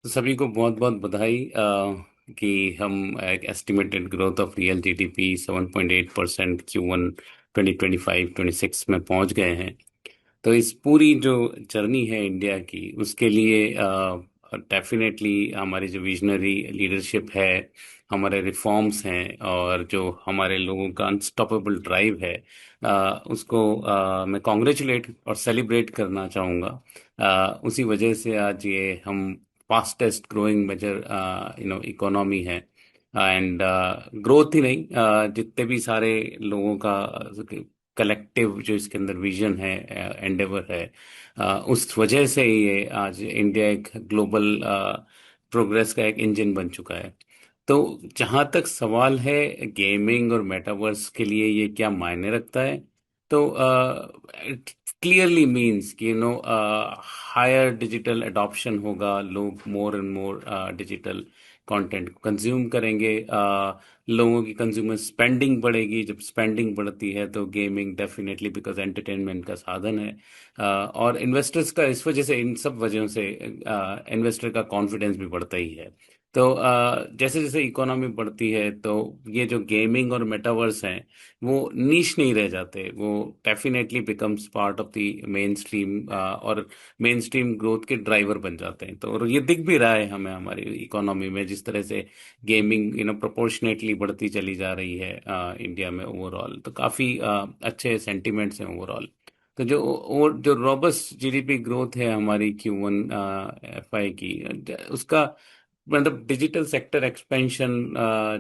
तो सभी को बहुत बहुत बधाई कि हम एक estimated growth of real GDP 7.8% Q1 2025-26 में पहुंच गए हैं। तो इस पूरी जो जर्नी है इंडिया की, उसके लिए डेफिनेटली हमारी जो विजनरी लीडरशिप है, हमारे रिफॉर्म्स हैं और जो हमारे लोगों का अनस्टॉपेबल ड्राइव है, उसको मैं कॉन्ग्रेचुलेट और सेलिब्रेट करना चाहूँगा। उसी वजह से आज ये हम फास्टेस्ट ग्रोइंग मेजर इकोनॉमी है। एंड ग्रोथ ही नहीं, जितने भी सारे लोगों का कलेक्टिव जो इसके अंदर विजन है, एंडेवर है, उस वजह से ये आज इंडिया एक ग्लोबल प्रोग्रेस का एक इंजन बन चुका है। तो जहां तक सवाल है गेमिंग और मेटावर्स के लिए ये क्या मायने रखता है, तो इट क्लियरली मीन्स कि हायर डिजिटल अडॉप्शन होगा। लोग more and more digital content consume करेंगे। लोगों की कंज्यूमर स्पेंडिंग बढ़ेगी। जब स्पेंडिंग बढ़ती है तो गेमिंग डेफिनेटली, बिकॉज एंटरटेनमेंट का साधन है। और इन्वेस्टर्स का इस वजह से, इन सब वजहों से इन्वेस्टर का कॉन्फिडेंस भी बढ़ता ही है। तो जैसे जैसे इकोनॉमी बढ़ती है तो ये जो गेमिंग और मेटावर्स हैं वो नीश नहीं रह जाते। वो definitely becomes part of the main stream, और मेन स्ट्रीम ग्रोथ के ड्राइवर बन जाते हैं। तो और ये दिख भी रहा है हमें हमारी इकोनॉमी में, जिस तरह से गेमिंग प्रोपोर्शनेटली बढ़ती चली जा रही है इंडिया में ओवरऑल। तो काफ़ी अच्छे सेंटिमेंट्स हैं ओवरऑल। तो जो और जो रोबस्ट जीडीपी ग्रोथ है हमारी Q1 FY की, उसका मतलब डिजिटल सेक्टर एक्सपेंशन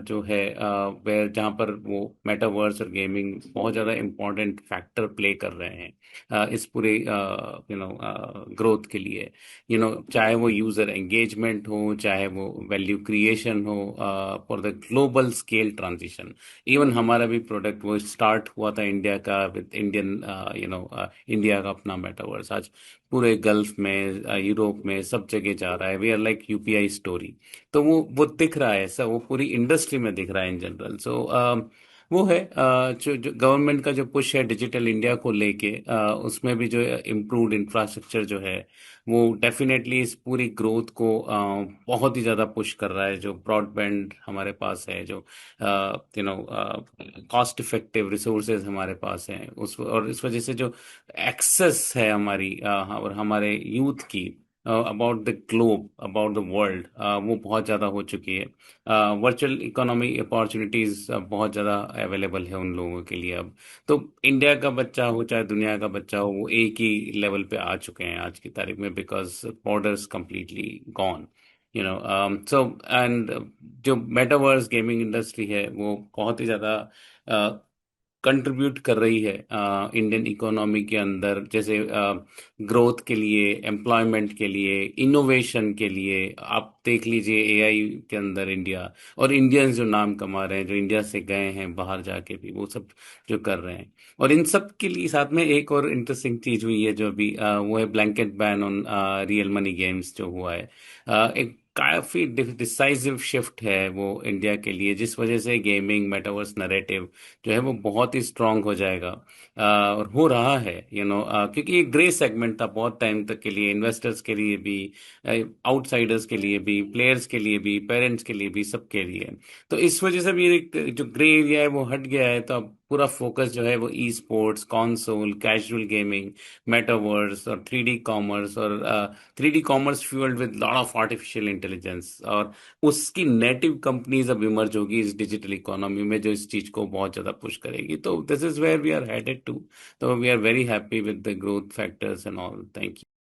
जो है, वह जहाँ पर वो मेटावर्स और गेमिंग बहुत ज़्यादा इम्पोर्टेंट फैक्टर प्ले कर रहे हैं इस पूरे ग्रोथ के लिए। चाहे वो यूज़र एंगेजमेंट हो, चाहे वो वैल्यू क्रिएशन हो for the global scale transition. Even हमारा भी प्रोडक्ट वो स्टार्ट हुआ था इंडिया का विद इंडियन, इंडिया का अपना मेटावर्स आज पूरे गल्फ में, यूरोप में सब जगह जा रहा है। We are like UPI story. तो वो दिख रहा है, सब वो पूरी इंडस्ट्री में दिख रहा है इन जनरल। सो वो है जो गवर्नमेंट का जो पुश है डिजिटल इंडिया को लेके, उसमें भी जो इम्प्रूव्ड इंफ्रास्ट्रक्चर जो है वो डेफिनेटली इस पूरी ग्रोथ को बहुत ही ज़्यादा पुश कर रहा है। जो ब्रॉडबैंड हमारे पास है, जो कॉस्ट इफेक्टिव रिसोर्सेज हमारे पास हैं, उस और इस वजह से जो एक्सेस है हमारी और हमारे यूथ की about the globe, about the world, वो बहुत ज़्यादा हो चुकी है। वर्चुअल इकोनॉमी अपॉर्चुनिटीज़ बहुत ज़्यादा अवेलेबल है उन लोगों के लिए अब। तो इंडिया का बच्चा हो चाहे दुनिया का बच्चा हो, वो एक ही लेवल पे आ चुके हैं आज की तारीख में, because borders completely gone. So and जो मेटावर्स गेमिंग इंडस्ट्री है वो बहुत ही ज़्यादा कंट्रीब्यूट कर रही है इंडियन इकोनॉमी के अंदर, जैसे ग्रोथ के लिए, एम्प्लॉयमेंट के लिए, इनोवेशन के लिए। आप देख लीजिए एआई के अंदर इंडिया और इंडियंस जो नाम कमा रहे हैं, जो इंडिया से गए हैं बाहर जाके भी, वो सब जो कर रहे हैं। और इन सब के लिए साथ में एक और इंटरेस्टिंग चीज हुई है जो अभी वो है blanket ban on real money games जो हुआ है। एक काफी डिसाइसिव शिफ्ट है वो इंडिया के लिए, जिस वजह से गेमिंग मेटावर्स नैरेटिव जो है वो बहुत ही स्ट्रांग हो जाएगा। और हो रहा है, क्योंकि ये ग्रे सेगमेंट था बहुत टाइम तक के लिए, इन्वेस्टर्स के लिए भी, आउटसाइडर्स के लिए भी, प्लेयर्स के लिए भी, पेरेंट्स के लिए भी, सबके लिए। तो इस वजह से भी एक जो ग्रे एरिया है वो हट गया है। तो अब पूरा फोकस जो है वो e sports, console, casual gaming, metaverse और 3D कॉमर्स, और 3D commerce fuelled with lot of artificial intelligence, और उसकी नेटिव कंपनीज अब इमर्ज होगी इस डिजिटल इकोनॉमी में, जो इस चीज को बहुत ज्यादा पुश करेगी। तो this is where we are headed to. तो we are very happy with the growth factors and all. Thank you.